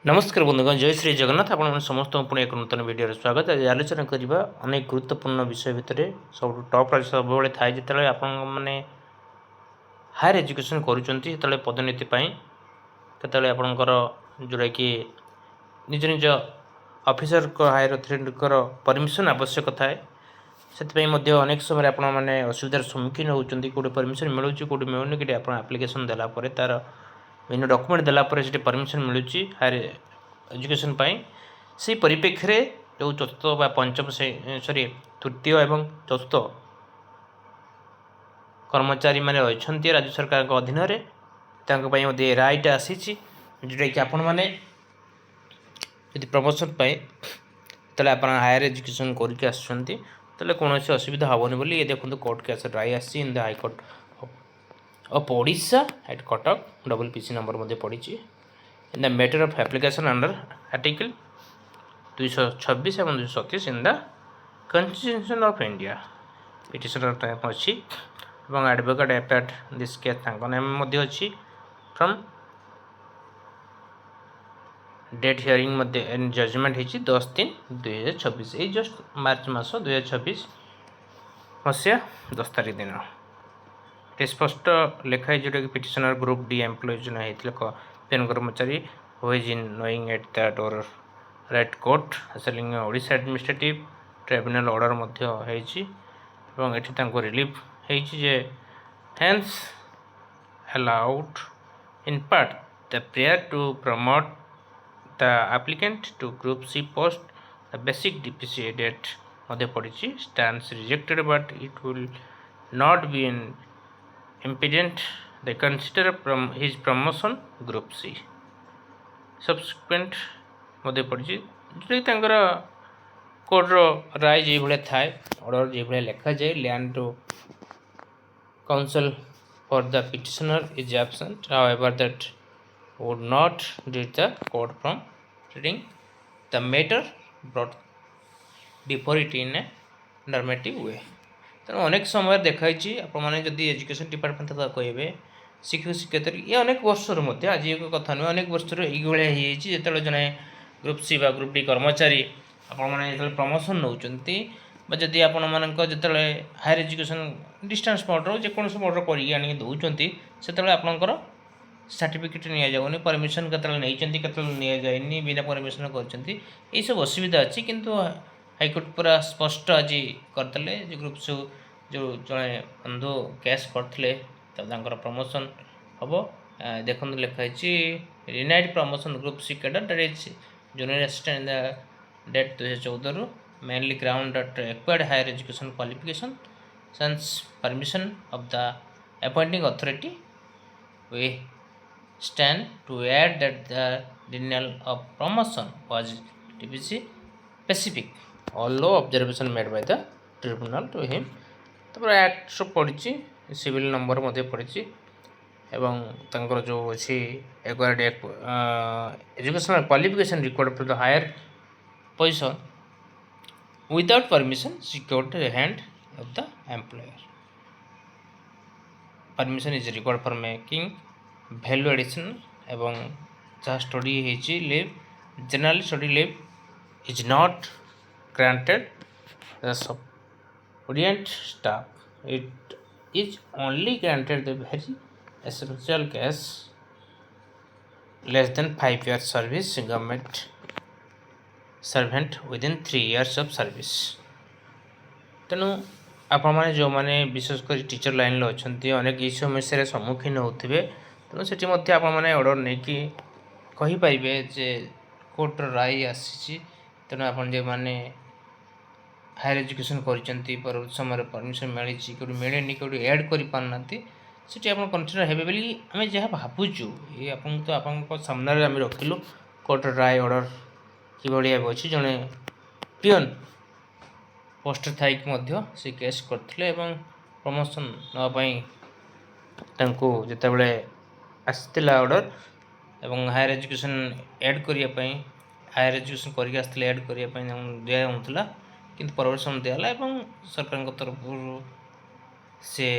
नमस्कार बंधुगण जय श्री जगन्नाथ आपण समस्त पुणी एक नूतन वीडियो स्वागत आज आलोचना करवा अनेक गुरुत्वपूर्ण विषय भितर सब टॉप सब थाए जो मैंने हायर एजुकेशन करुँच पदोन्नति केतले आपणकर जोटा कि निज निज ऑफिसर हायर अथॉरिटी परमिशन आवश्यक थाए से अनेक समय आप असुविधार सम्मुखीन होती कौटे परमिशन मिलूँ कौटे मिलूनी कि आप्लिकेसन देलापर तार विभिन्न डॉक्यूमेंट देलापर से परमिशन मिलूँ हायर एजुकेशन से परिप्रेक्षी में जो चतुर्थ पंचम सॉरी तृतीय एवं चतुर्थ कर्मचारी मैंने अच्छा राज्य सरकार अधीन में राइट आसी जोटा कि आपण मैंने प्रमोशन पाए आप हायर एजुकेशन करके आसुँच कौन असुविधा हेनी बोली ये देखो कोर्ट केस राय आसी in the high court of Odisha at Cuttack double PC number पड़ी in the matter of application under article 226 और 237 in the constitution of India petitioner type अच्छी एडवोकेट एपेट दिस केस नेम अच्छी फ्रॉम डेट हियरिंग जजमेंट होती 10/3/2026 ये just मार्च मास 2026 मसीहा 10 तारीख दिन ये स्पष्ट लिखाई जोटा कि पिटिशनर ग्रुप डी एम्प्लॉय जो पेन कर्मचारी who is in knowing at that और राइट कोर्ट हासिलिंग ओडिशा एडमिनिस्ट्रेटिव ट्रिब्यूनल ऑर्डर ये रिलीफ है hence allowed in part the prayer to promote the applicant to group C post the basic DPC date पड़ी stands rejected but it will not be an impediment they consider his promotion group C subsequent पड़ी जो court राय जो भाई थाए order जो भाई लिखा जाए learned counsel for the petitioner is absent however that would not deter the court from treating the matter brought before it in a normative way तेणु अनेक समय देखाई आपड़ी एजुकेशन डिपार्टमेंट कहे शिक्षक शिक्षयित्री ये अनेक वर्षर आज एक कथा नुह अनेक वर्षर ये जो जड़े ग्रुप सी ग्रुप डी कर्मचारी आपने प्रमोशन नौकरी जदि आपण जो हायर एजुकेशन डिस्टेंस मोड्र जेकोसी मोड्र कर दौरान से आपंकर सर्टिफिकेट नि परमिशन के बिना परमिशन कर सब असुविधा अच्छी किंतु हाईकोर्ट पूरा स्पष्ट आज करते जो ग्रुप सु जो जड़े बंधु कैश करते प्रमोशन हम देखो लिखाई रिनाइड promotion group C cadre that is junior assistant in the date 2014 रु mainly ground that acquired higher education qualification since permission of the appointing authority वे stand to add that the denial of promotion was TPC specific although observation made by the tribunal to him तपर act सब पड़ी civil number पड़ी एवं तंकर जो अच्छी acquired educational qualification required for the higher position without permission secured the hand of the employer permission is required for making value addition एवं जहाँ स्टडी होती leave generally study leave is not granted sufficient staff it is only granted the very essential case less than 5 years service government servant within 3 years of service तेणु आपण मैंने जो मैंने विशेषकर teacher line अच्छा अनेक ये समस्या सम्मुखीन होते तेणु से आपने ऑर्डर नहीं कि कहींपारे जे कोर्ट राय आसी तेणु आप मैंने हायर एजुकेशन कर समय परमिशन मिली कौट मिले कौट एड कर पारना से आप कन्सिडर हे बोली आम जहाँ भावुचु ये आपन तो आप सामने आम रखिलु कोर्ट राय ऑर्डर कि अच्छी जड़े पियन पोस्ट थी से केस करते प्रमोशन नापी जिते आसला ऑर्डर एवं हायर एजुकेशन ऐड करने हायर एजुकेशन करके आसते ऐड करने दिखाला किंतु परवर्त समय दिहला सरकार तरफ से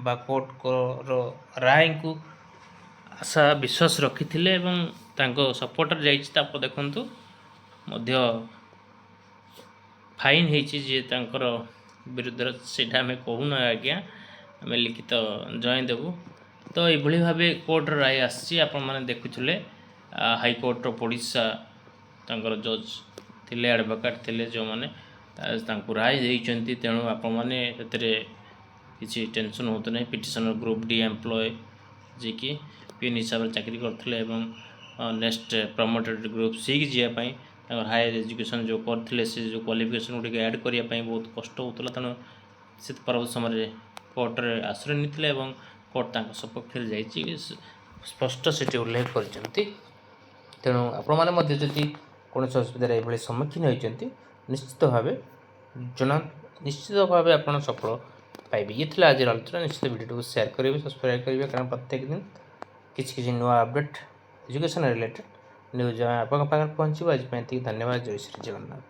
कोर्ट राय को ଆଶା ବିଶ୍ୱାସ ରଖିଥିଲେ ଏବଂ ତାଙ୍କ ସପୋର୍ଟରେ ଯାଇଛି। ତାପରେ ଦେଖନ୍ତୁ ମଧ୍ୟ ଫାଇନ୍ ହେଇଛି ଯିଏ ତାଙ୍କର ବିରୁଦ୍ଧରେ, ସେଇଟା ଆମେ କହୁନା ଆଜ୍ଞା, ଆମେ ଲିଖିତ ଜଣାଇ ଦେବୁ। ତ ଏଇଭଳି ଭାବେ କୋର୍ଟର ରାୟ ଆସିଛି। ଆପଣମାନେ ଦେଖୁଥିଲେ ହାଇକୋର୍ଟର ଓଡ଼ିଶା ତାଙ୍କର ଜଜ୍ ଥିଲେ, ଆଡ଼ଭୋକେଟ୍ ଥିଲେ ଯେଉଁମାନେ ତାଙ୍କୁ ରାୟ ଦେଇଛନ୍ତି। ତେଣୁ ଆପଣମାନେ ସେଥିରେ କିଛି ଟେନସନ୍ ହୁଅନ୍ତୁ ନାହିଁ। ପିଟିସନର ଗ୍ରୁପ୍ ଡି ଏମ୍ପ୍ଲୟ ଯିଏକି ପିଏନ୍ ହିସାବରେ ଚାକିରି କରୁଥିଲେ ଏବଂ ନେକ୍ସଟ ପ୍ରମୋଟେଡ଼ ଗ୍ରୁପ୍ ସିକି ଯିବା ପାଇଁ ତାଙ୍କର ହାୟର ଏଜୁକେସନ୍ ଯେଉଁ କରିଥିଲେ, ସେ ଯେଉଁ କ୍ୱାଲିଫିକେସନ୍ ଗୁଡ଼ିକ ଆଡ଼୍ କରିବା ପାଇଁ ବହୁତ କଷ୍ଟ ହେଉଥିଲା। ତେଣୁ ସେ ପରବର୍ତ୍ତୀ ସମୟରେ କୋର୍ଟରେ ଆଶ୍ରୟ ନେଇଥିଲେ ଏବଂ କୋର୍ଟ ତାଙ୍କ ସପକ୍ଷରେ ଯାଇଛି, ସ୍ପଷ୍ଟ ସେଠି ଉଲ୍ଲେଖ କରିଛନ୍ତି। ତେଣୁ ଆପଣମାନେ ମଧ୍ୟ ଯଦି କୌଣସି ଅସୁବିଧାରେ ଏଭଳି ସମ୍ମୁଖୀନ ହୋଇଛନ୍ତି, ନିଶ୍ଚିତ ଭାବେ ଆପଣ ସଫଳ ପାଇବେ। ଇଏ ଥିଲା ଆଜିର ଆଲୋଚନା। ନିଶ୍ଚିତ ଭିଡ଼ିଓଟିକୁ ସେୟାର କରିବେ, ସବସ୍କ୍ରାଇବ୍ କରିବେ, କାରଣ ପ୍ରତ୍ୟେକ ଦିନ କିଛି ନୂଆ ଅପଡ଼େଟ୍ ଏଜୁକେସନ୍ ରିଲେଟେଡ୍ ନ୍ୟୁଜ୍ ଆପଣଙ୍କ ପାଖରେ ପହଞ୍ଚିବ। ଆଜି ପାଇଁ ଏତିକି, ଧନ୍ୟବାଦ। ଜୟ ଶ୍ରୀ ଜଗନ୍ନାଥ।